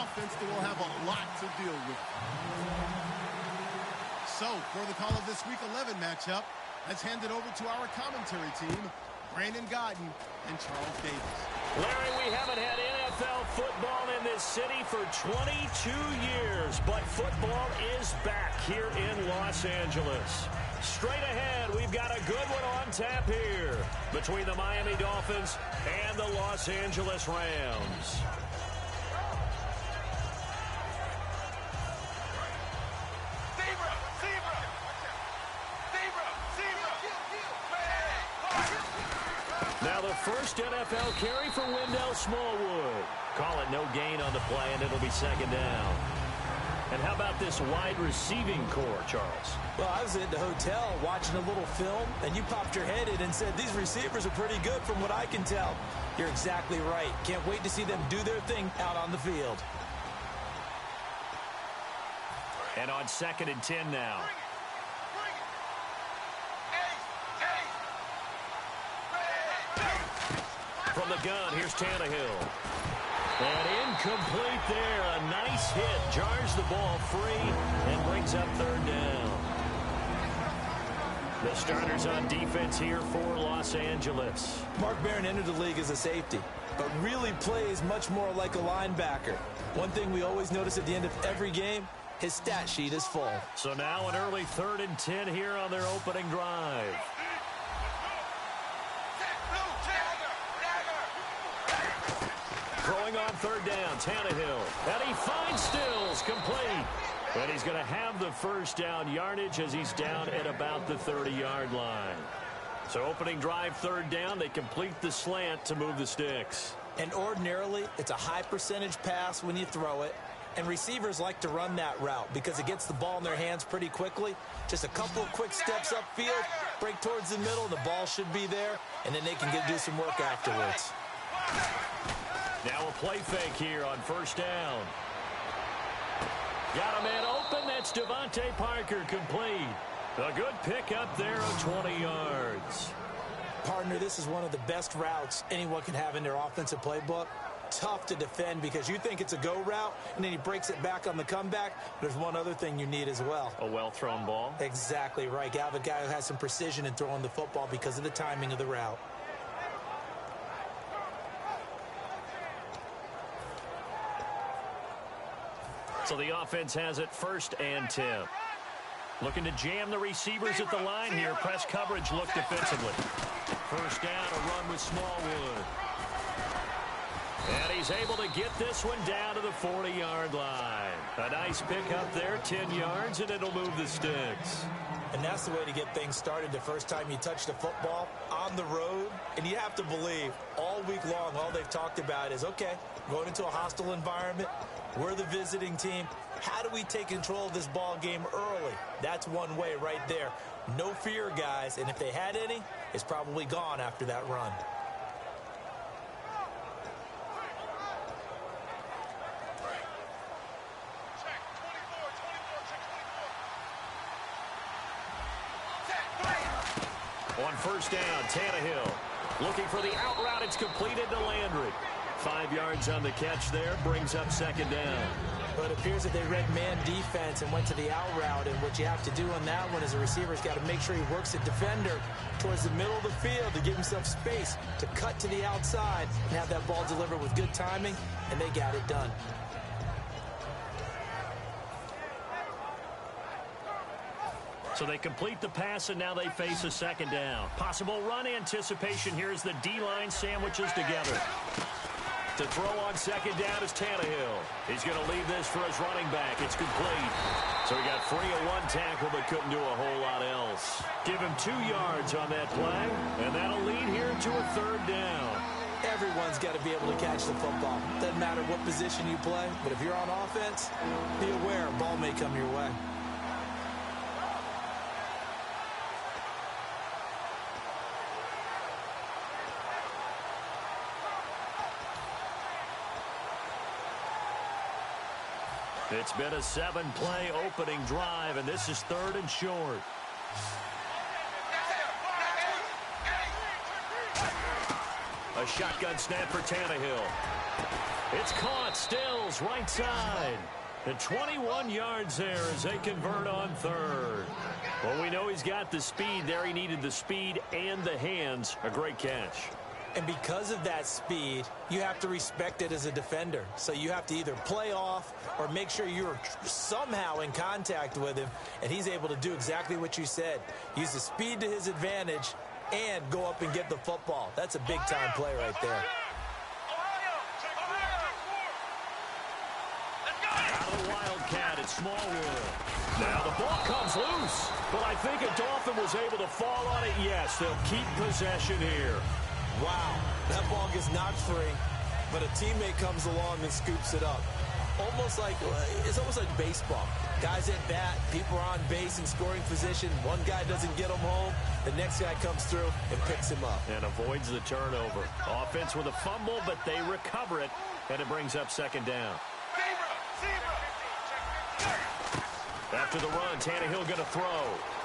offense that will have a lot to deal with. So, for the call of this Week 11 matchup, let's hand it over to our commentary team, Brandon Godden and Charles Davis. Larry, we haven't had NFL football in this city for 22 years, but football is back here in Los Angeles. Straight ahead, we've got a good one on tap here between the Miami Dolphins and the Los Angeles Rams. Now the first NFL carry for Wendell Smallwood. Call it no gain on the play, and it'll be second down. And how about this wide receiving core, Charles? Well, I was at the hotel watching a little film, and you popped your head in and said, these receivers are pretty good from what I can tell. You're exactly right. Can't wait to see them do their thing out on the field. And on 2nd and 10 now. From the gun, here's Tannehill. And incomplete there. A nice hit. Jars the ball free and brings up third down. The starters on defense here for Los Angeles. Mark Barron entered the league as a safety, but really plays much more like a linebacker. One thing we always notice at the end of every game, his stat sheet is full. So now an early 3rd and 10 here on their opening drive. Throwing on third down, Tannehill. And he finds Stills, complete. And he's going to have the first down yardage as he's down at about the 30-yard line. So opening drive, 3rd down, they complete the slant to move the sticks. And ordinarily, it's a high percentage pass when you throw it. And receivers like to run that route because it gets the ball in their hands pretty quickly. Just a couple of quick steps upfield, break towards the middle, the ball should be there, and then they can do some work afterwards. Now a play fake here on 1st down. Got a man open. That's Devontae Parker, complete. A good pickup there of 20 yards. Partner, this is one of the best routes anyone can have in their offensive playbook. Tough to defend because you think it's a go route, and then he breaks it back on the comeback. There's one other thing you need as well. A well-thrown ball. Exactly right. You have a guy who has some precision in throwing the football because of the timing of the route. So the offense has it 1st and 10. Looking to jam the receivers at the line here. Press coverage look defensively. 1st down, a run with Smallwood. And he's able to get this one down to the 40-yard line. A nice pickup there, 10 yards, and it'll move the sticks. And that's the way to get things started the first time you touch the football on the road. And you have to believe all week long, all they've talked about is, okay, going into a hostile environment, we're the visiting team. How do we take control of this ball game early? That's one way right there. No fear, guys. And if they had any, it's probably gone after that run. On 1st down, Tannehill looking for the out route. It's completed to Landry. 5 yards on the catch there, brings up 2nd down. But it appears that they read man defense and went to the out route, and what you have to do on that one is the receiver's got to make sure he works the defender towards the middle of the field to give himself space to cut to the outside and have that ball delivered with good timing, and they got it done. So they complete the pass, and now they face a 2nd down. Possible run anticipation here as the D-line sandwiches together. To throw on 2nd down is Tannehill. He's going to leave this for his running back. It's complete. So he got free of 1 tackle but couldn't do a whole lot else. Give him 2 yards on that play, and that'll lead here to a 3rd down. Everyone's got to be able to catch the football. Doesn't matter what position you play, but if you're on offense, be aware a ball may come your way. It's been a 7-play opening drive, and this is 3rd and short. A shotgun snap for Tannehill. It's caught. Stills, right side. And 21 yards there as they convert on third. Well, we know he's got the speed there. He needed the speed and the hands. A great catch. And because of that speed, you have to respect it as a defender. So you have to either play off or make sure you're somehow in contact with him. And he's able to do exactly what you said. Use the speed to his advantage and go up and get the football. That's a big-time play right there. Out of the Wildcat at Smallwood. Now the ball comes loose. But I think a Dolphin was able to fall on it. Yes, they'll keep possession here. Wow, that ball gets knocked free, but a teammate comes along and scoops it up. It's almost like baseball. Guys at bat, people are on base in scoring position. One guy doesn't get him home. The next guy comes through and picks him up. And avoids the turnover. Offense with a fumble, but they recover it, and it brings up second down. After the run, Tannehill going to throw.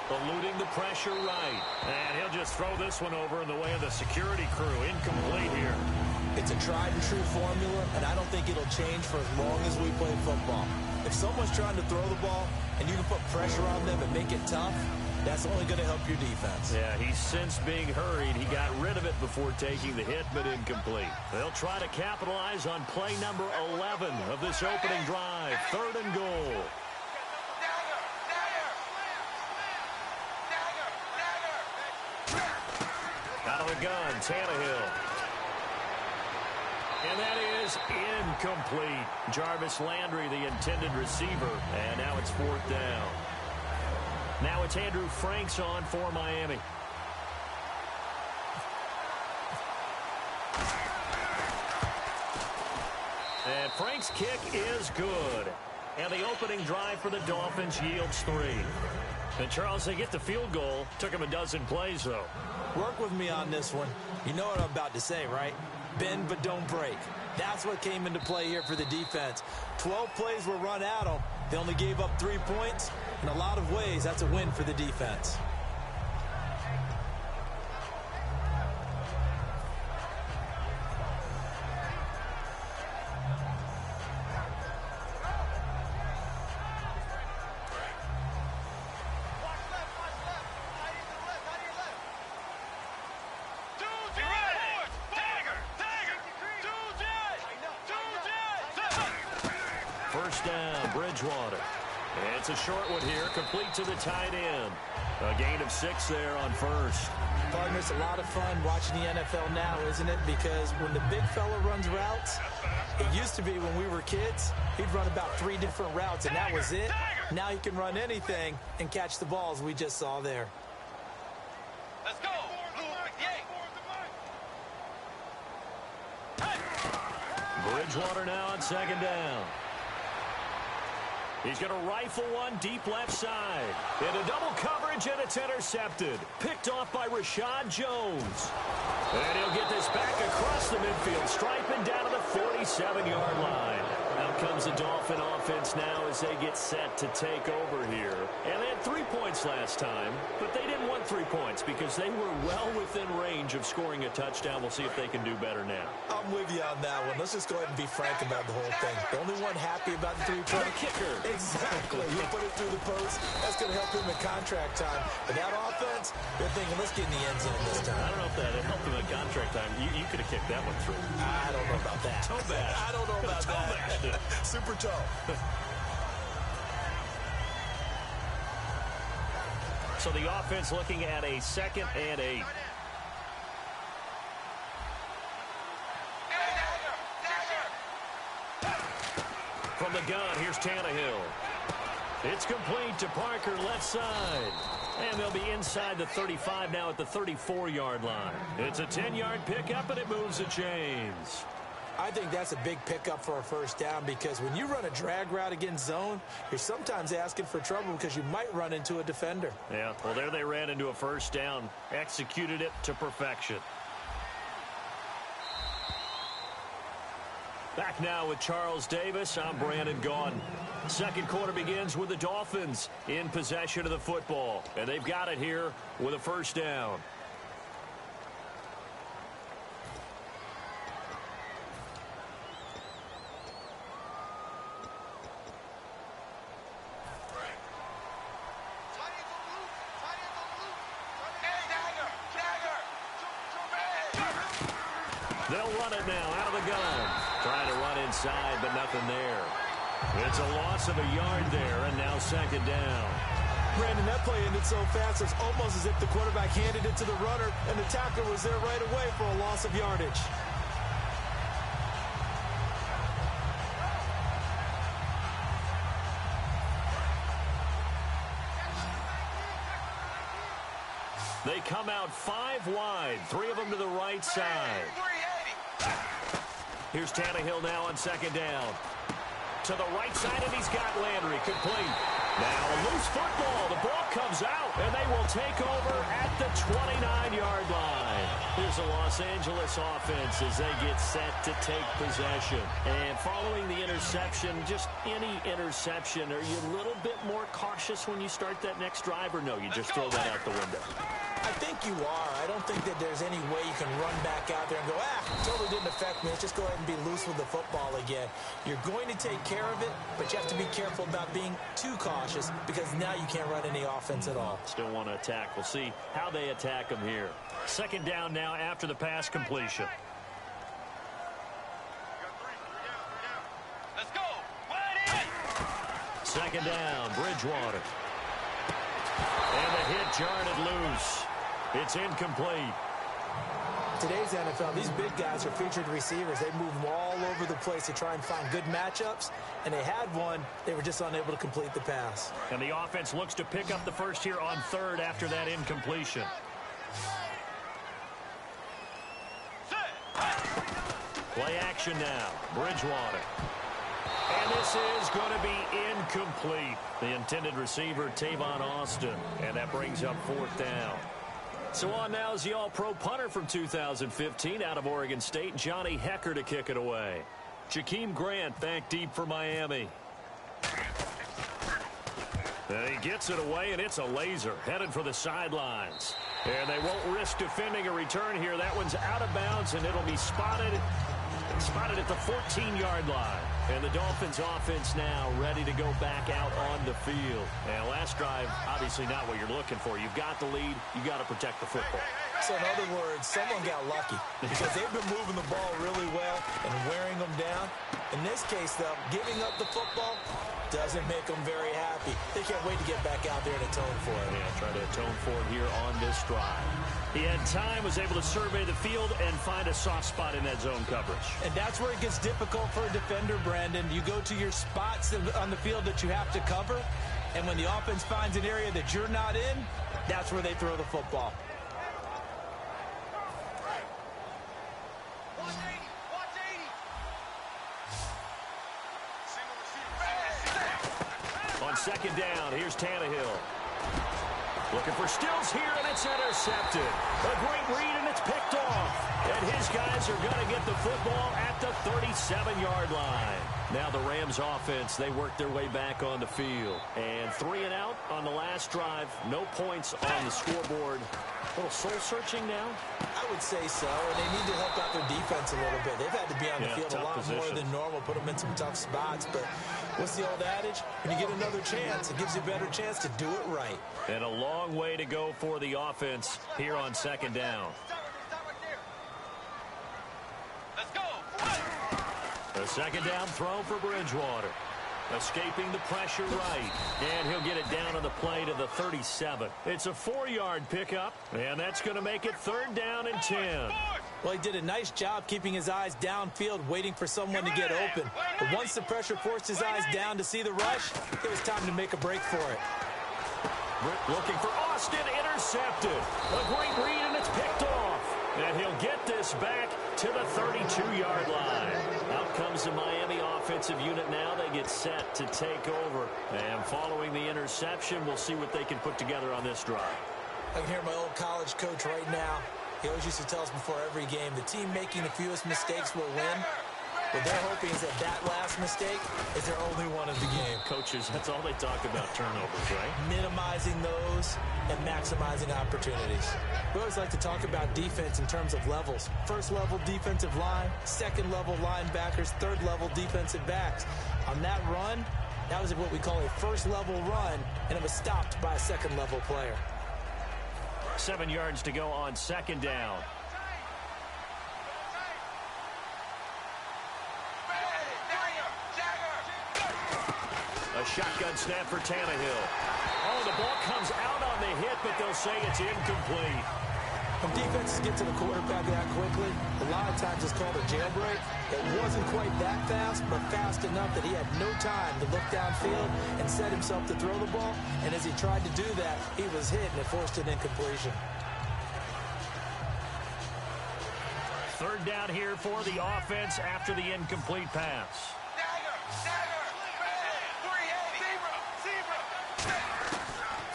Eluding the pressure right. And he'll just throw this one over in the way of the security crew. Incomplete here. It's a tried-and-true formula, and I don't think it'll change for as long as we play football. If someone's trying to throw the ball and you can put pressure on them and make it tough, that's only going to help your defense. Yeah, he's since being hurried. He got rid of it before taking the hit, but incomplete. They'll try to capitalize on play number 11 of this opening drive. 3rd and goal. Out of the gun, Tannehill. And that is incomplete. Jarvis Landry, the intended receiver. And now it's 4th down. Now it's Andrew Franks on for Miami. And Franks' kick is good. And the opening drive for the Dolphins yields 3. And Charles, they get the field goal. Took him a dozen plays, though. Work with me on this one. You know what I'm about to say, right? Bend but don't break. That's what came into play here for the defense. 12 plays were run at them. They only gave up 3 points. In a lot of ways, that's a win for the defense. First down, Bridgewater. It's a short one here, complete to the tight end. A gain of 6 there on first. Partner, it's a lot of fun watching the NFL now, isn't it? Because when the big fella runs routes, it used to be when we were kids, he'd run about 3 different routes, and that was it. Now he can run anything and catch the balls we just saw there. Let's go. Bridgewater now on 2nd down. He's going to rifle one deep left side. Into double coverage, and it's intercepted. Picked off by Rashad Jones. And he'll get this back across the midfield stripe and down to the 47-yard line. Out comes the Dolphin offense now as they get set to take over here. And they had 3 points last time, but they didn't want 3 points because they were well within range of scoring a touchdown. We'll see if they can do better now. I'm with you on that one. Let's just go ahead and be frank about the whole thing. The only one happy about the 3-point kicker. Exactly. You put it through the post. That's going to help him in contract time. But that offense, they're thinking, let's get in the end zone this time. I don't know if that helped him in contract time. You could have kicked that one through. I don't know about that. Toe bash. I don't know about Toe that. bashed it. Super toe. So the offense looking at a 2nd and 8. From the gun, here's Tannehill. It's complete to Parker, left side. And they'll be inside the 35 now at the 34-yard line. It's a 10-yard pickup, and it moves the chains. I think that's a big pickup for a first down because when you run a drag route against zone, you're sometimes asking for trouble because you might run into a defender. Yeah, well, there they ran into a first down, executed it to perfection. Back now with Charles Davis. I'm Brandon Gaudin. Second quarter begins with the Dolphins in possession of the football, and they've got it here with a first down. They'll run it now out of the gun. Trying to run inside, but nothing there. It's a loss of a yard there, and now second down. Brandon, that play ended so fast, it's almost as if the quarterback handed it to the runner, and the tackler was there right away for a loss of yardage. They come out 5 wide, 3 of them to the right side. Here's Tannehill now on second down. To the right side, and he's got Landry complete. Now a loose football. The ball comes out, and they will take over at the 29-yard line. Here's the Los Angeles offense as they get set to take possession. And following the interception, just any interception, are you a little bit more cautious when you start that next drive, or no, you just throw that out the window? I think you are. I don't think that there's any way you can run back out there and go, totally didn't affect me. Let's just go ahead and be loose with the football again. You're going to take care of it, but you have to be careful about being too cautious because now you can't run any offense at all. Still want to attack. We'll see how they attack them here. Second down now after the pass completion. Let's go. Second down, Bridgewater. And the hit jarred loose. It's incomplete. Today's NFL, these big guys are featured receivers. They move them all over the place to try and find good matchups, and they had one. They were just unable to complete the pass. And the offense looks to pick up the first here on third after that incompletion. Play action now. Bridgewater. And this is going to be incomplete. The intended receiver, Tavon Austin. And that brings up fourth down. So on now is the all-pro punter from 2015 out of Oregon State, Johnny Hecker, to kick it away. Jakeem Grant back deep for Miami. And he gets it away, and it's a laser headed for the sidelines. And they won't risk defending a return here. That one's out of bounds, and it'll be spotted at the 14-yard line. And the Dolphins offense now ready to go back out on the field. And last drive, obviously not what you're looking for. You've got the lead. You've got to protect the football. So in other words, someone got lucky because they've been moving the ball really well and wearing them down. In this case, though, giving up the football doesn't make them very happy. They can't wait to get back out there and atone for it. Yeah, try to atone for it here on this drive. He had time, was able to survey the field and find a soft spot in that zone coverage. And that's where it gets difficult for a defender, Brandon. You go to your spots on the field that you have to cover, and when the offense finds an area that you're not in, that's where they throw the football. On second down, here's Tannehill. Looking for Stills here, and it's intercepted. A great read, and it's picked off. And his guys are going to get the football at the 37-yard line. Now the Rams offense, they work their way back on the field. And 3 and out on the last drive. No points on the scoreboard. A little soul-searching now? I would say so. And they need to help out their defense a little bit. They've had to be on the field a lot more than normal, put them in some tough spots. But what's the old adage? When you get another chance, it gives you a better chance to do it right. And a long way to go for the offense here on second down. Let's go. A second down throw for Bridgewater. Escaping the pressure right. And he'll get it down on the play to the 37. It's a 4-yard pickup, and that's going to make it third down and 10. Well, he did a nice job keeping his eyes downfield, waiting for someone to get open. But once the pressure forced his eyes down to see the rush, it was time to make a break for it. Looking for Austin, intercepted. A great read, and it's picked off. And he'll get this back to the 32-yard line. Out comes the Miami offensive unit now. They get set to take over. And following the interception, we'll see what they can put together on this drive. I can hear my old college coach right now. He always used to tell us before every game, the team making the fewest mistakes will win. What they're hoping is that last mistake is their only one of the game. Coaches, that's all they talk about, turnovers, right? Minimizing those and maximizing opportunities. We always like to talk about defense in terms of levels. First level defensive line, second level linebackers, third level defensive backs. On that run, that was what we call a first level run, and it was stopped by a second level player. 7 yards to go on second down. shotgun snap for Tannehill. Oh, the ball comes out on the hit, but they'll say it's incomplete. When defenses get to the quarterback that quickly, a lot of times it's called a jailbreak. It wasn't quite that fast, but fast enough that he had no time to look downfield and set himself to throw the ball. And as he tried to do that, he was hit and it forced an incompletion. Third down here for the offense after the incomplete pass.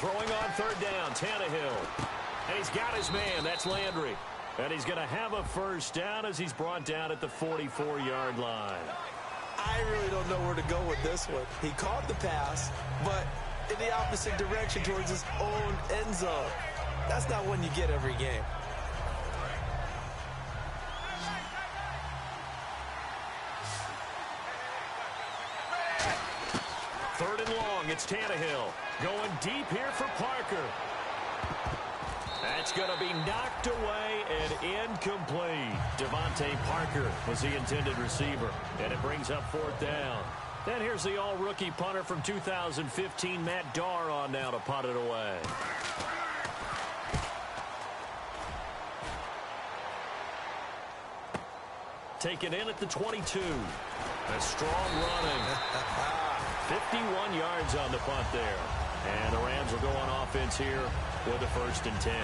Throwing on third down, Tannehill. And he's got his man. That's Landry. And he's going to have a first down as he's brought down at the 44-yard line. I really don't know where to go with this one. He caught the pass, but in the opposite direction towards his own end zone. That's not one you get every game. Third and long, it's Tannehill. Going deep here for Parker. That's going to be knocked away and incomplete. Devontae Parker was the intended receiver, and it brings up fourth down. Then here's the all-rookie punter from 2015, Matt Darr, on now to punt it away. Taken in at the 22. A strong running. 51 yards on the punt there. And the Rams will go on offense here with a 1st and 10.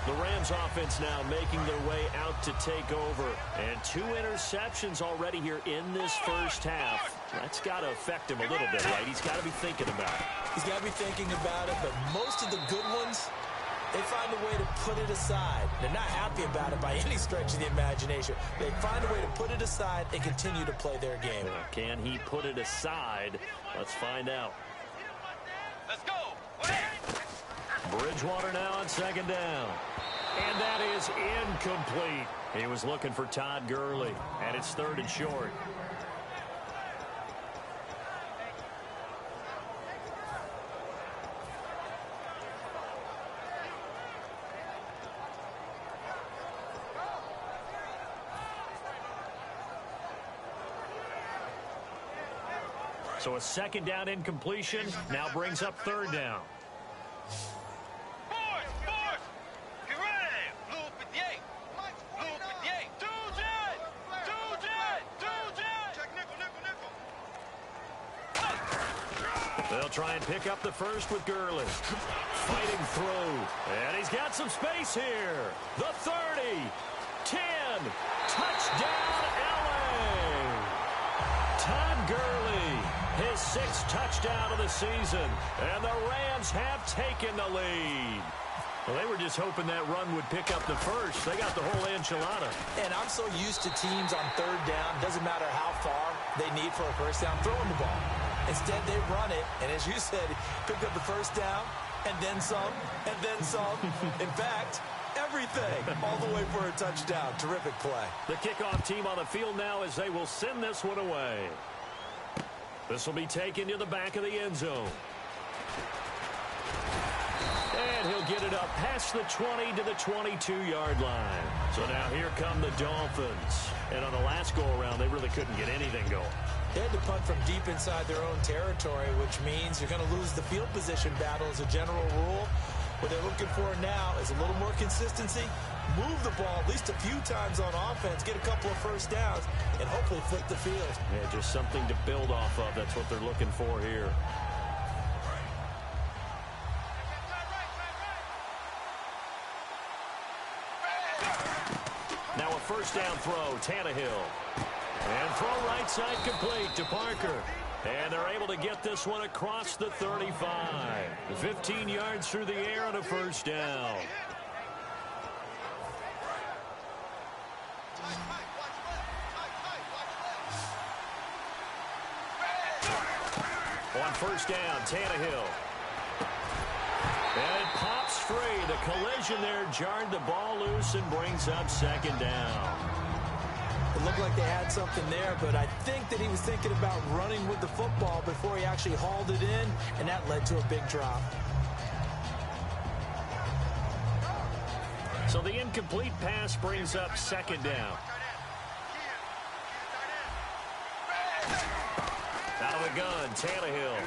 The Rams offense now making their way out to take over. And 2 interceptions already here in this first half. That's got to affect him a little bit, right? He's got to be thinking about it. He's got to be thinking about it, but most of the good ones, they find a way to put it aside. They're not happy about it by any stretch of the imagination. They find a way to put it aside and continue to play their game. Can he put it aside? Let's find out. Let's go. Bridgewater now on 2nd down. And that is incomplete. He was looking for Todd Gurley, and it's 3rd and short. So a 2nd down incompletion now brings up 3rd down. Get ready. Blue 58. Blue 58. Two jet. Check nickel. They'll try and pick up the first with Gurley. Fighting through. And he's got some space here. The 30. 10. Touchdown, LA. Todd Gurley. His 6th touchdown of the season. And the Rams have taken the lead. Well, they were just hoping that run would pick up the first. They got the whole enchilada. And I'm so used to teams on 3rd down, doesn't matter how far they need for a first down, throwing the ball. Instead, they run it, and as you said, picked up the first down, and then some, and then some. In fact, everything, all the way for a touchdown. Terrific play. The kickoff team on the field now as they will send this one away. This will be taken to the back of the end zone. And he'll get it up past the 20 to the 22-yard line. So now here come the Dolphins. And on the last go-around, they really couldn't get anything going. They had to punt from deep inside their own territory, which means you're going to lose the field position battle as a general rule. What they're looking for now is a little more consistency, move the ball at least a few times on offense, get a couple of first downs, and hopefully flip the field. Yeah, just something to build off of. That's what they're looking for here. Now a first down throw, Tannehill. And throw right side complete to Parker. And they're able to get this one across the 35. 15 yards through the air on a first down. On first down, Tannehill. And it pops free. The collision there jarred the ball loose and brings up 2nd down. It looked like they had something there, but I think that he was thinking about running with the football before he actually hauled it in, and that led to a big drop. So the incomplete pass brings up 2nd down. Out of the gun, Tannehill.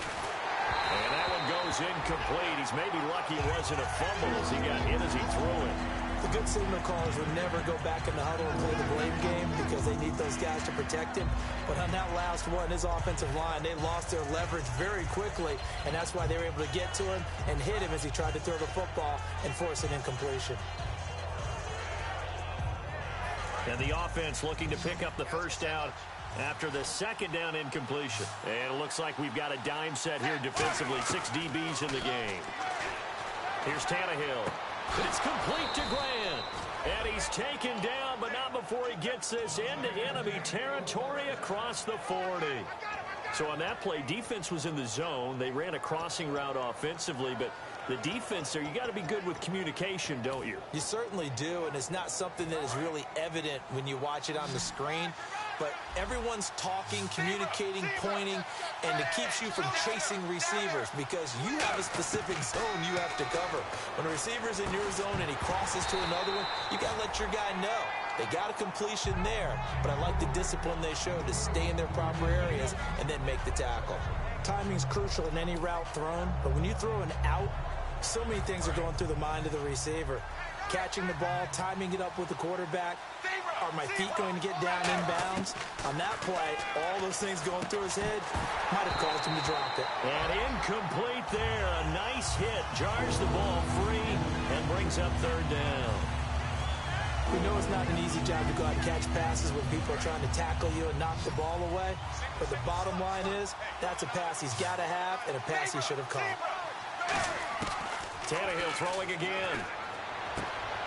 And that one goes incomplete. He's maybe lucky it wasn't a fumble as he got hit as he threw it. The good signal callers would never go back in the huddle and play the blame game because they need those guys to protect him. But on that last one, his offensive line, they lost their leverage very quickly, and that's why they were able to get to him and hit him as he tried to throw the football and force an incompletion. And the offense looking to pick up the first down after the second down incompletion. And it looks like we've got a dime set here defensively. 6 DBs in the game. Here's Tannehill. It's complete to Grant. And he's taken down, but not before he gets this into enemy territory across the 40. So on that play, defense was in the zone. They ran a crossing route offensively, but the defense there, you got to be good with communication, don't you? You certainly do, and it's not something that is really evident when you watch it on the screen. But everyone's talking, communicating, pointing, and it keeps you from chasing receivers because you have a specific zone you have to cover. When a receiver's in your zone and he crosses to another one, you got to let your guy know. They got a completion there, but I like the discipline they showed to stay in their proper areas and then make the tackle. Timing's crucial in any route thrown, but when you throw an out, so many things are going through the mind of the receiver. Catching the ball, timing it up with the quarterback. Are my feet going to get down inbounds? On that play, all those things going through his head might have caused him to drop it. And incomplete there. A nice hit. Jars the ball free and brings up third down. We know it's not an easy job to go out and catch passes when people are trying to tackle you and knock the ball away. But the bottom line is, that's a pass he's got to have and a pass he should have caught. Tannehill throwing again.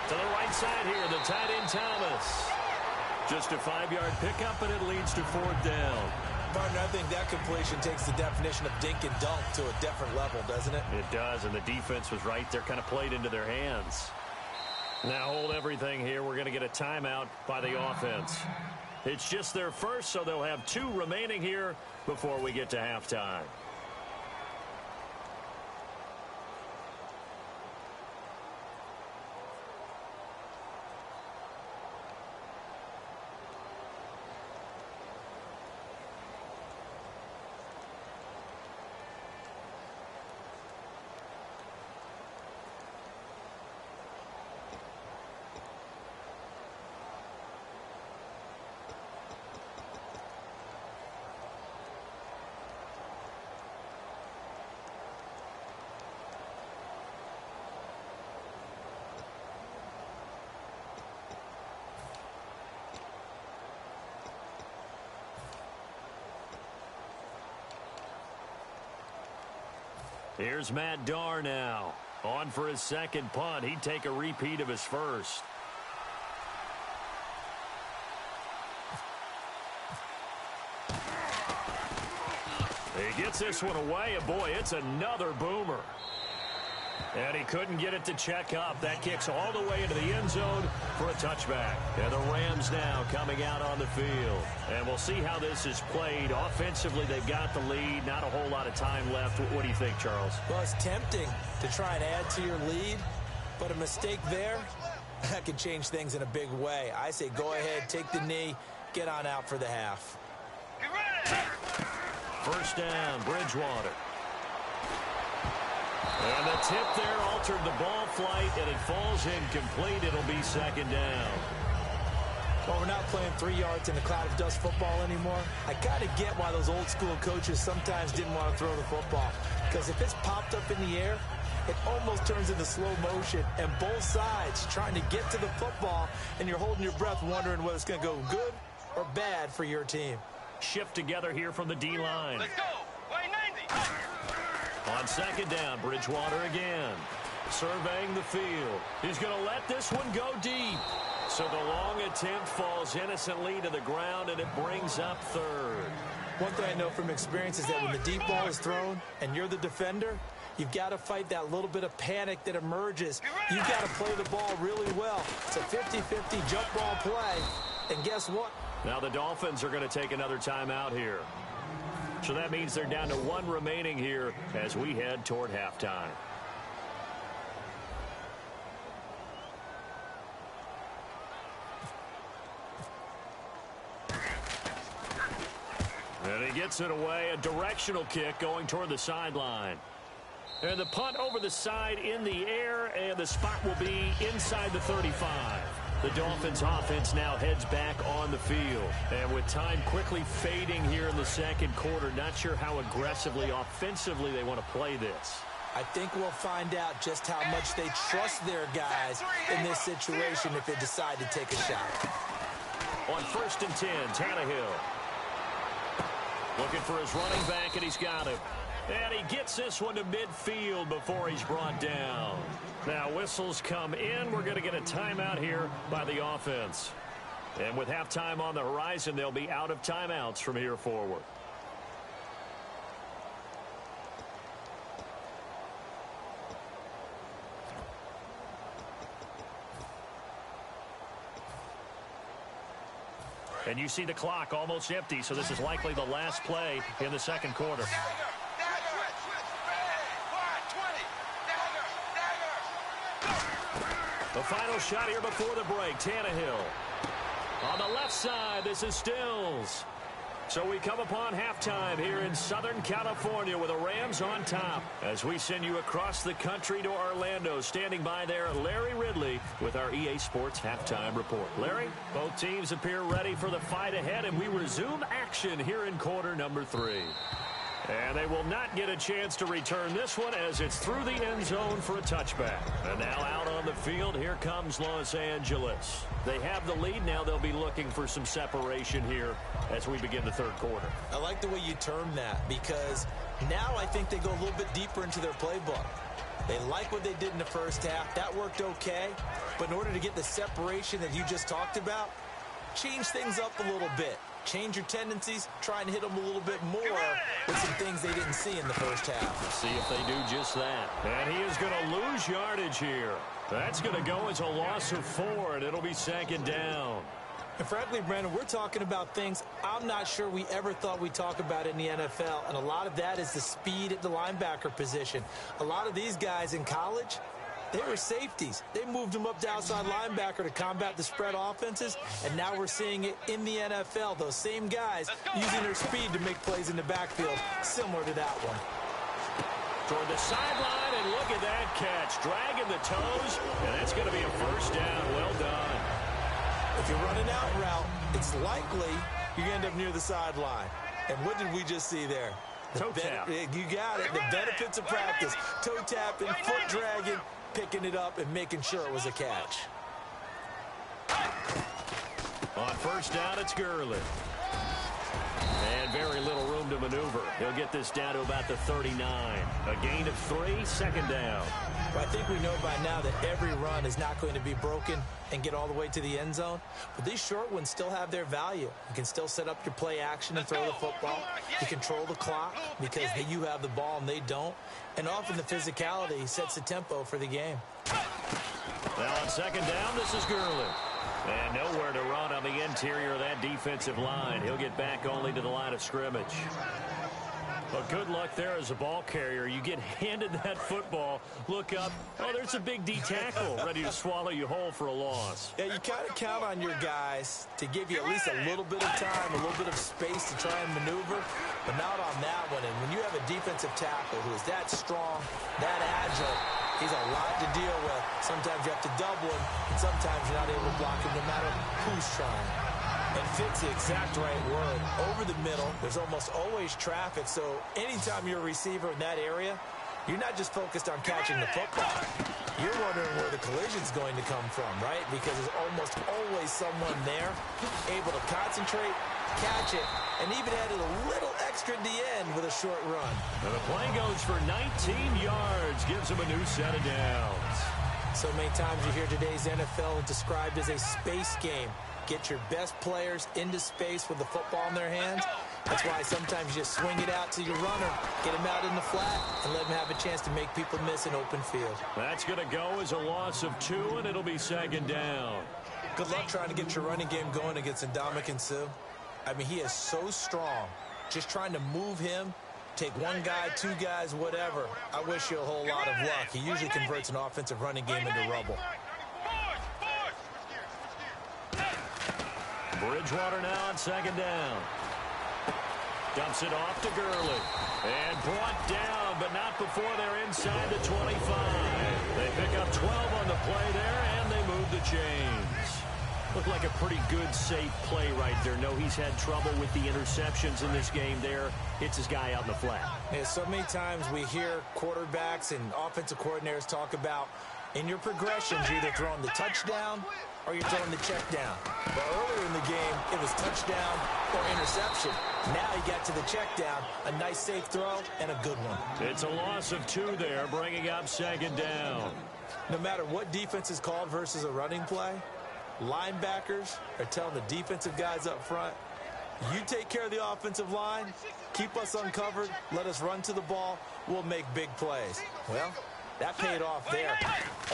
To the right side here, the tight end Thomas. Just a 5-yard pickup, and it leads to fourth down. Partner, I think that completion takes the definition of dink and dunk to a different level, doesn't it? It does, and the defense was right there, kind of played into their hands. Now hold everything here. We're going to get a timeout by the offense. It's just their first, so they'll have 2 remaining here before we get to halftime. Here's Matt Darr now. On for his second punt. He'd take a repeat of his first. He gets this one away, and boy, it's another boomer. And he couldn't get it to check up. That kicks all the way into the end zone for a touchback. And the Rams now coming out on the field. And we'll see how this is played. Offensively, they've got the lead. Not a whole lot of time left. What do you think, Charles? Well, it's tempting to try and add to your lead, but a mistake there, that could change things in a big way. I say go ahead, take the knee, get on out for the half. First down, Bridgewater. And the tip there altered the ball flight, and it falls incomplete. It'll be second down. Well, we're not playing 3 yards in a cloud of dust football anymore. I kind of get why those old school coaches sometimes didn't want to throw the football. Because if it's popped up in the air, it almost turns into slow motion. And both sides trying to get to the football, and you're holding your breath wondering whether it's going to go good or bad for your team. Shift together here from the D-line. Let's go. Way 90. On second down, Bridgewater again. Surveying the field. He's going to let this one go deep. So the long attempt falls innocently to the ground, and it brings up third. One thing I know from experience is that when the deep ball is thrown and you're the defender, you've got to fight that little bit of panic that emerges. You've got to play the ball really well. It's a 50-50 jump ball play. And guess what? Now the Dolphins are going to take another timeout here. So that means they're down to 1 remaining here as we head toward halftime. And he gets it away, a directional kick going toward the sideline. And the punt over the side in the air, and the spot will be inside the 35. The Dolphins offense now heads back on the field. And with time quickly fading here in the second quarter, not sure how aggressively, offensively they want to play this. I think we'll find out just how much they trust their guys in this situation if they decide to take a shot. On 1st and 10, Tannehill. Looking for his running back, and he's got him. And he gets this one to midfield before he's brought down. Now whistles come in. We're going to get a timeout here by the offense. And with halftime on the horizon, they'll be out of timeouts from here forward. And you see the clock almost empty, so this is likely the last play in the second quarter. The final shot here before the break, Tannehill. On the left side, this is Stills. So we come upon halftime here in Southern California with the Rams on top. As we send you across the country to Orlando, standing by there, Larry Ridley with our EA Sports Halftime Report. Larry, both teams appear ready for the fight ahead, and we resume action here in quarter number 3. And they will not get a chance to return this one as it's through the end zone for a touchback. And now out on the field, here comes Los Angeles. They have the lead. Now they'll be looking for some separation here as we begin the third quarter. I like the way you termed that because now I think they go a little bit deeper into their playbook. They like what they did in the first half. That worked okay. But in order to get the separation that you just talked about, change things up a little bit. Change your tendencies, try and hit them a little bit more with some things they didn't see in the first half. See if they do just that. And he is going to lose yardage here. That's going to go as a loss of 4, and it'll be second down. And frankly, Brandon, we're talking about things I'm not sure we ever thought we'd talk about in the NFL, and a lot of that is the speed at the linebacker position. A lot of these guys in college, they were safeties. They moved them up to outside linebacker to combat the spread offenses, and now we're seeing it in the NFL. Those same guys using their speed to make plays in the backfield, similar to that one. Toward the sideline, and look at that catch. Dragging the toes, and that's going to be a first down. Well done. If you're running out route, it's likely you're going to end up near the sideline. And what did we just see there? Toe tap. You got it. The benefits of practice. Toe tapping, foot dragging, picking it up and making sure it was a catch. On first down, it's Gurley. And very little room to maneuver. He'll get this down to about the 39. A gain of 3, second down. Well, I think we know by now that every run is not going to be broken and get all the way to the end zone. But these short ones still have their value. You can still set up your play action and throw the football. You control the clock because you have the ball and they don't. And often the physicality sets the tempo for the game. Now on second down, this is Gurley. And nowhere to run on the interior of that defensive line. He'll get back only to the line of scrimmage. But good luck there as a ball carrier. You get handed that football, look up, oh, there's a big D tackle ready to swallow you whole for a loss. Yeah, you kind of count on your guys to give you at least a little bit of time, a little bit of space to try and maneuver, but not on that one. And when you have a defensive tackle who is that strong, that agile, he's a lot to deal with. Sometimes you have to double him, and sometimes you're not able to block him no matter who's trying. And fit's the exact right word. Over the middle, there's almost always traffic, so anytime you're a receiver in that area, you're not just focused on catching the football. You're wondering where the collision's going to come from, right? Because there's almost always someone there able to concentrate, catch it, and even add a little extra at the end with a short run. And the play goes for 19 yards, gives him a new set of downs. So many times you hear today's NFL described as a space game. Get your best players into space with the football in their hands. That's why sometimes you just swing it out to your runner, get him out in the flat, and let him have a chance to make people miss an open field. That's going to go as a loss of 2, and it'll be second down. Good luck trying to get your running game going against Ndamukong Suh. I mean, he is so strong. Just trying to move him, take one guy, 2 guys, whatever. I wish you a whole lot of luck. He usually converts an offensive running game into rubble. Bridgewater now on second down. Dumps it off to Gurley. And brought down down, but not before they're inside the 25. They pick up 12 on the play there, and they move the chains. Looked like a pretty good, safe play right there. No, he's had trouble with the interceptions in this game there. Hits his guy out in the flat. Yeah, so many times we hear quarterbacks and offensive coordinators talk about in your progressions, you're either throwing the touchdown or you're throwing the check down. But earlier in the game, it was touchdown or interception. Now you got to the check down, a nice safe throw, and a good one. It's a loss of 2 there, bringing up second down. No matter what defense is called versus a running play, linebackers are telling the defensive guys up front, you take care of the offensive line, keep us uncovered, let us run to the ball, we'll make big plays. Well, that paid off there.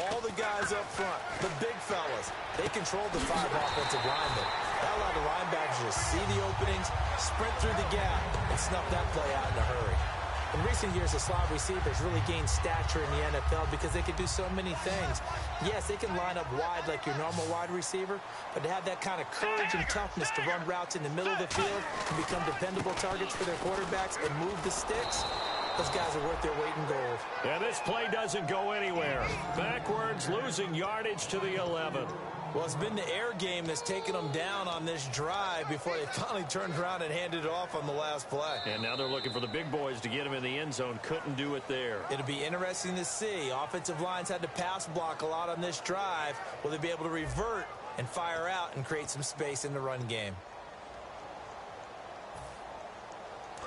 All the guys up front, the big fellas, they controlled the 5 offensive linemen. That allowed the linebackers to see the openings, sprint through the gap, and snuff that play out in a hurry. In recent years, the slot receivers really gained stature in the NFL because they can do so many things. Yes, they can line up wide like your normal wide receiver, but to have that kind of courage and toughness to run routes in the middle of the field and become dependable targets for their quarterbacks and move the sticks, those guys are worth their weight in gold. Yeah, this play doesn't go anywhere. Backwards, losing yardage to the 11. Well, it's been the air game that's taken them down on this drive before they finally turned around and handed it off on the last play. And now they're looking for the big boys to get him in the end zone. Couldn't do it there. It'll be interesting to see. Offensive lines had to pass block a lot on this drive. Will they be able to revert and fire out and create some space in the run game?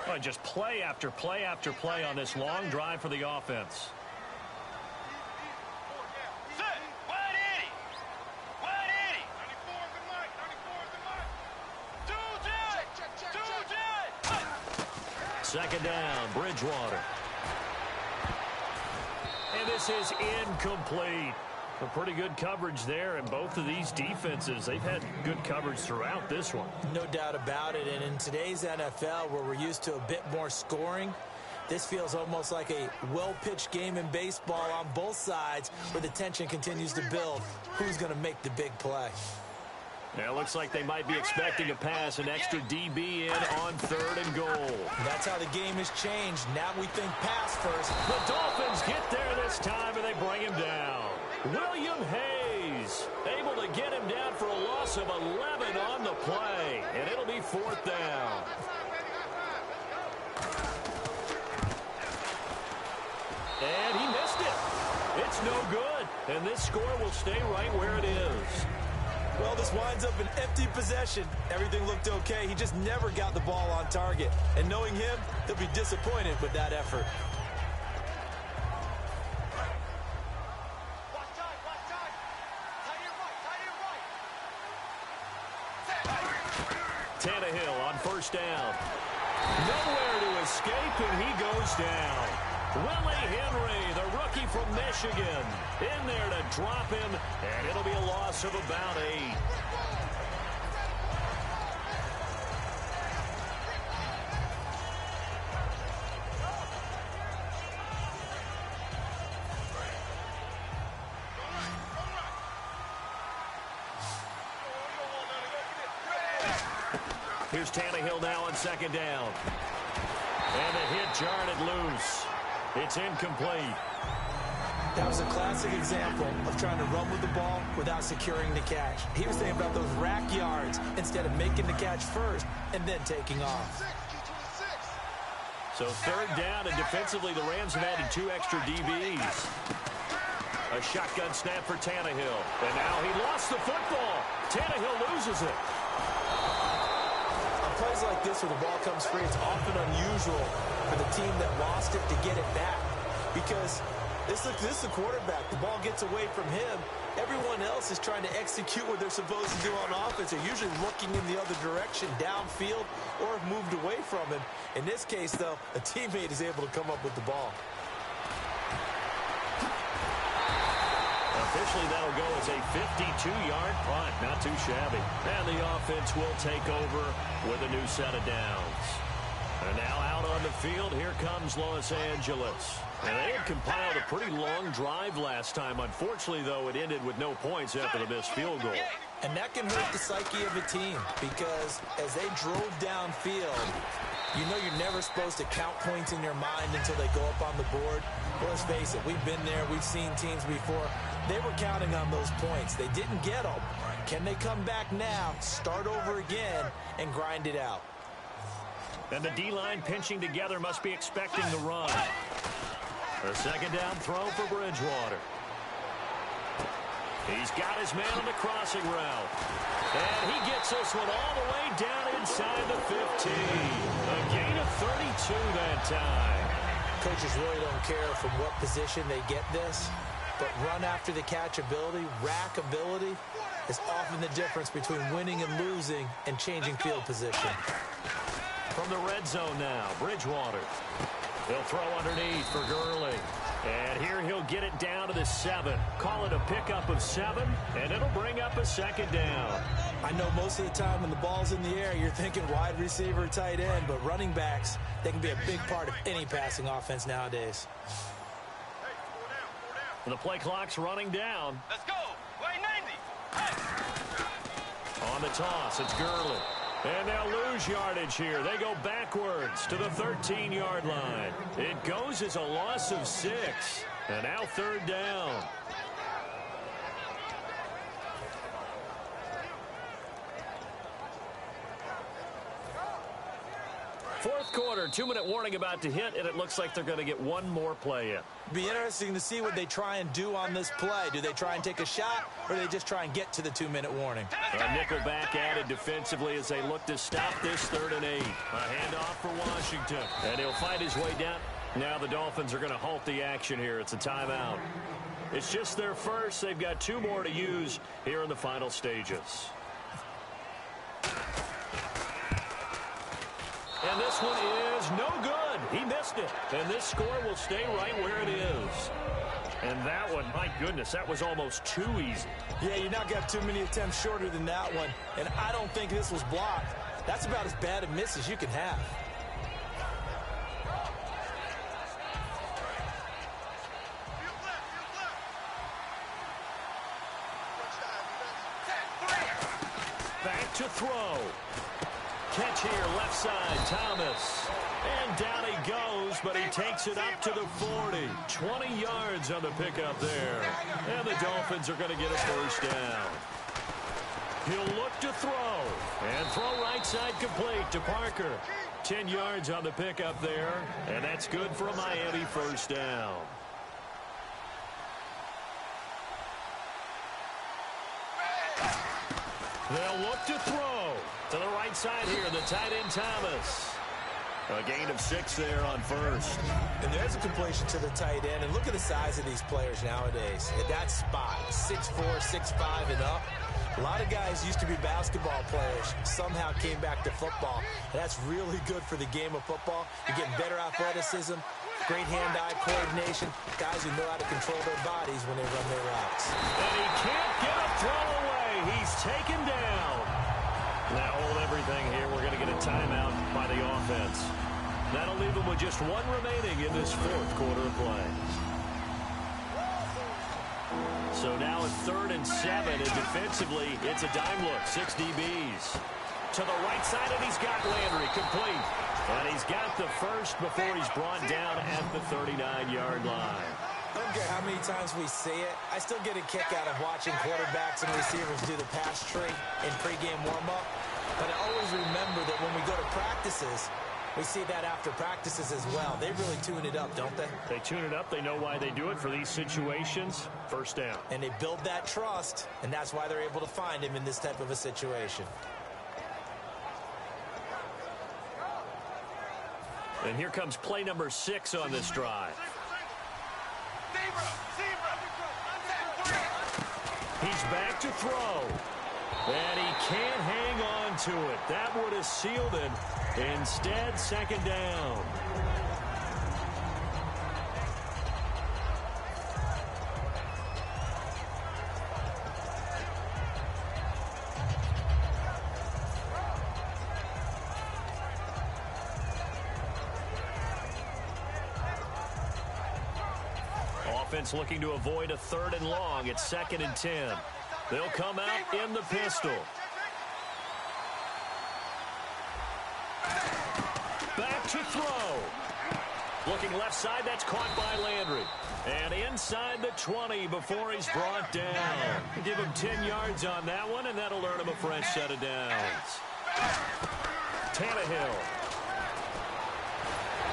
Oh, just play after play after play on this long drive for the offense. Second down, Bridgewater. And this is incomplete. A pretty good coverage there, and both of these defenses, they've had good coverage throughout this one. No doubt about it, and in today's NFL, where we're used to a bit more scoring, this feels almost like a well-pitched game in baseball on both sides where the tension continues to build. Who's going to make the big play? Yeah, it looks like they might be expecting a pass, an extra DB in on 3rd and goal. That's how the game has changed. Now we think pass first. The Dolphins get there this time, and they bring him down. William Hayes able to get him down for a loss of 11 on the play, and it'll be 4th down. And he missed it. It's no good, and this score will stay right where it is. Well, this winds up an empty possession. Everything looked okay. He just never got the ball on target. And knowing him, he'll be disappointed with that effort. Tannehill on 1st down. Nowhere to escape, and he goes down. Willie Henry, the rookie from Michigan, in there to drop him, and it'll be a loss of about 8. Here's Tannehill now on 2nd down. And the hit jarred it loose. It's incomplete. That was a classic example of trying to run with the ball without securing the catch. He was thinking about those rack yards instead of making the catch first and then taking off. So 3rd down, and defensively the Rams have added 2 extra DBs. A shotgun snap for Tannehill. And now he lost the football. Tannehill loses it. On plays like this where the ball comes free, it's often unusual for the team that lost it to get it back. Because this is the quarterback. The ball gets away from him. Everyone else is trying to execute what they're supposed to do on offense. They're usually looking in the other direction, downfield, or have moved away from him. In this case, though, a teammate is able to come up with the ball. Officially, that'll go as a 52-yard punt. Not too shabby. And the offense will take over with a new set of downs. And now out on the field, here comes Los Angeles. And they had compiled a pretty long drive last time. Unfortunately, though, it ended with no points after the missed field goal. And that can hurt the psyche of a team because as they drove downfield, You know you're never supposed to count points in your mind until they go up on the board. Well, let's face it, we've been there. We've seen teams before. They were counting on those points. They didn't get them. Can they come back now, start over again, and grind it out? And the D-line pinching together must be expecting the run. A second down throw for Bridgewater. He's got his man on the crossing route. And he gets this one all the way down inside the 15. A gain of 32 that time. Coaches really don't care from what position they get this, but run after the catch ability, rack ability, is often the difference between winning and losing and changing field position. From the red zone now, Bridgewater. He'll throw underneath for Gurley. And here he'll get it down to the 7. Call it a pickup of 7, and it'll bring up a second down. I know most of the time when the ball's in the air, you're thinking wide receiver, tight end, but running backs, they can be a big part of any passing offense nowadays. The play clock's running down. Let's go. Way 90. On the toss, it's Gurley. And they'll lose yardage here. They go backwards to the 13-yard line. It goes as a loss of 6. And now third down. Fourth quarter, 2-minute warning about to hit, and it looks like they're going to get one more play in. Be interesting to see what they try and do on this play. Do they try and take a shot, or do they just try and get to the 2-minute warning? A nickel back added defensively as they look to stop this 3rd and 8. A handoff for Washington, and he'll fight his way down. Now the Dolphins are going to halt the action here. It's a timeout. It's just their first. They've got 2 more to use here in the final stages. And this one is no good. He missed it. And this score will stay right where it is. And that one, my goodness, that was almost too easy. Yeah, you're not going to have too many attempts shorter than that one. And I don't think this was blocked. That's about as bad a miss as you can have. Back to throw. Catch here, left side, Thomas. And down he goes, but he takes it up to the 40. 20 yards on the pickup there. And the Dolphins are going to get a first down. He'll look to throw. And throw right side complete to Parker. 10 yards on the pickup there. And that's good for a Miami first down. They'll look to throw. To the right side here, the tight end Thomas. A gain of 6 there on first. And there's a completion to the tight end. And look at the size of these players nowadays. At that spot, 6'4", 6'5", and up. A lot of guys used to be basketball players, somehow came back to football. And that's really good for the game of football. You're getting better athleticism, great hand-eye coordination, guys who know how to control their bodies when they run their routes. And he can't get a throw away. He's taken down. Now hold everything here. We're going to get a timeout by the offense. That'll leave them with just 1 remaining in this 4th quarter of play. So now it's 3rd and 7, and defensively, it's a dime look. 6 DBs. To the right side, and he's got Landry complete. And he's got the first before he's brought down at the 39-yard line. I don't care how many times we see it. I still get a kick out of watching quarterbacks and receivers do the pass tree in pregame warm-up. But I always remember that when we go to practices, we see that after practices as well. They really tune it up, don't they? They tune it up. They know why they do it for these situations. First down. And they build that trust, and that's why they're able to find him in this type of a situation. And here comes play number 6 on this drive. He's back to throw. And he can't hang on to it. That would have sealed it. Instead, second down. Offense looking to avoid a 3rd and long. It's 2nd and 10. They'll come out in the pistol. Back to throw. Looking left side, that's caught by Landry. And inside the 20 before he's brought down. Give him 10 yards on that one, and that'll earn him a fresh set of downs. Tannehill.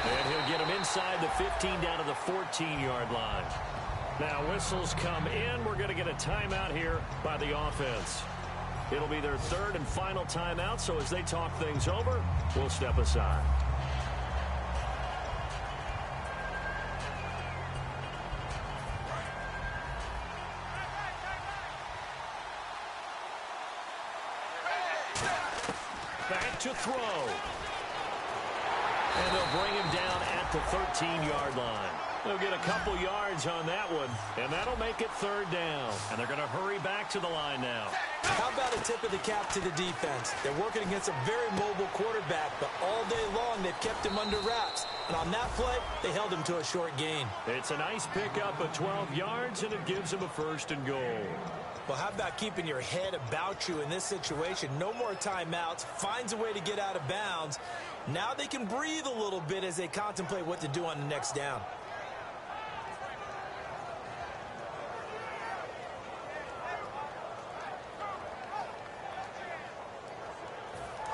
And he'll get him inside the 15 down to the 14-yard line. Now whistles come in. We're going to get a timeout here by the offense. It'll be their third and final timeout, so as they talk things over, we'll step aside. Back to throw. And they'll bring him down at the 13-yard line. They'll get a couple yards on that one, and that'll make it third down. And they're going to hurry back to the line now. How about a tip of the cap to the defense? They're working against a very mobile quarterback, but all day long they've kept him under wraps. And on that play, they held him to a short gain. It's a nice pickup of 12 yards, and it gives him a first and goal. Well, how about keeping your head about you in this situation? No more timeouts. Finds a way to get out of bounds. Now they can breathe a little bit as they contemplate what to do on the next down.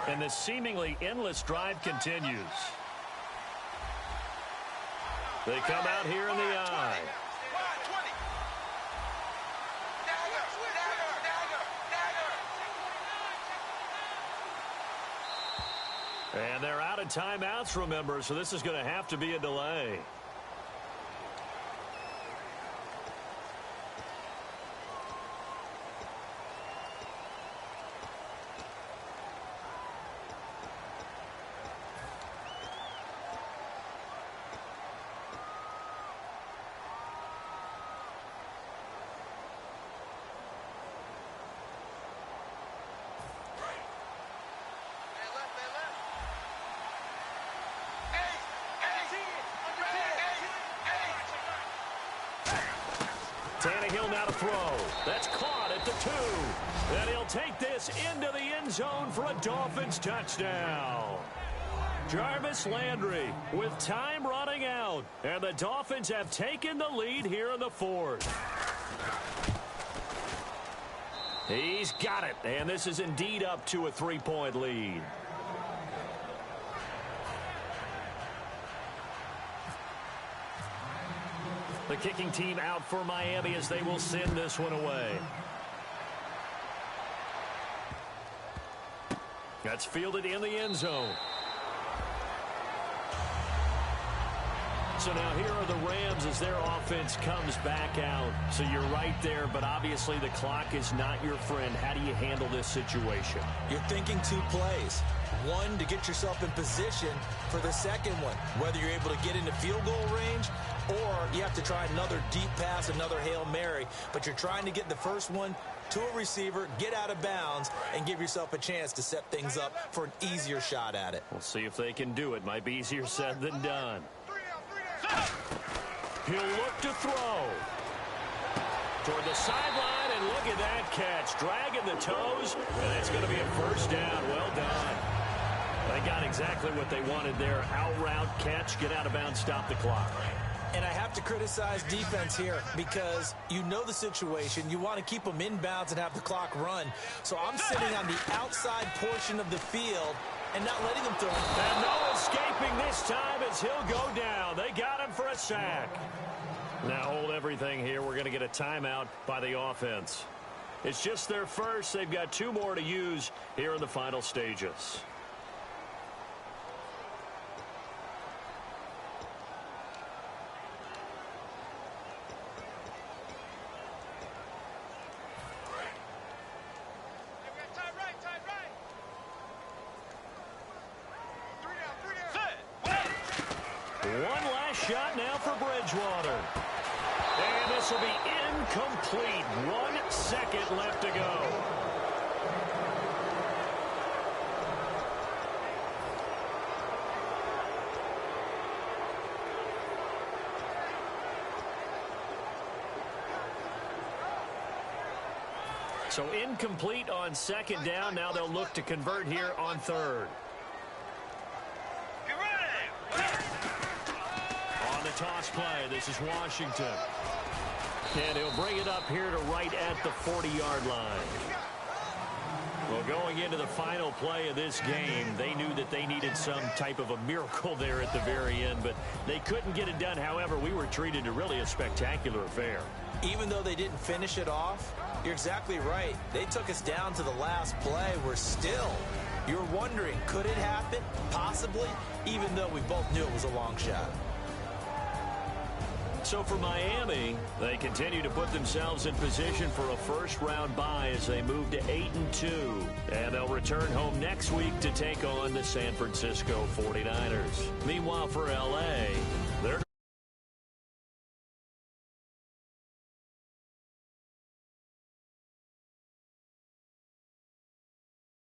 And this seemingly endless drive continues. They come out here in the I. And they're out of timeouts, remember, so this is going to have to be a delay. Tannehill now to throw. That's caught at the 2. And he'll take this into the end zone for a Dolphins touchdown. Jarvis Landry with time running out. And the Dolphins have taken the lead here in the 4th. He's got it. And this is indeed up to a 3-point lead. The kicking team out for Miami as they will send this one away. That's fielded in the end zone. So now here are the Rams as their offense comes back out. So you're right there, but obviously the clock is not your friend. How do you handle this situation? You're thinking 2 plays. One, to get yourself in position for the second one, whether you're able to get into field goal range or you have to try another deep pass, another Hail Mary. But you're trying to get the first one to a receiver, get out of bounds, and give yourself a chance to set things up for an easier shot at it. We'll see if they can do it. Might be easier said than done. He'll look to throw. Toward the sideline, and look at that catch. Dragging the toes, and it's going to be a first down. Well done. They got exactly what they wanted there. Out route, catch, get out of bounds, stop the clock. And I have to criticize defense here because you know the situation. You want to keep them inbounds and have the clock run. So I'm sitting on the outside portion of the field and not letting them throw. And no escaping this time as he'll go down. They got him for a sack. Now hold everything here. We're going to get a timeout by the offense. It's just their first. They've got 2 more to use here in the final stages. One last shot now for Bridgewater. And this will be incomplete. 1 second left to go. So incomplete on second down. Now they'll look to convert here on third. Get ready. toss play. This is Washington. And he'll bring it up here to right at the 40-yard line. Well, going into the final play of this game, they knew that they needed some type of a miracle there at the very end, but they couldn't get it done. However, we were treated to really a spectacular affair. Even though they didn't finish it off, you're exactly right. They took us down to the last play. You're wondering, could it happen? Possibly, even though we both knew it was a long shot. So for Miami, they continue to put themselves in position for a first-round bye as they move to 8-2. And they'll return home next week to take on the San Francisco 49ers. Meanwhile, for L.A.,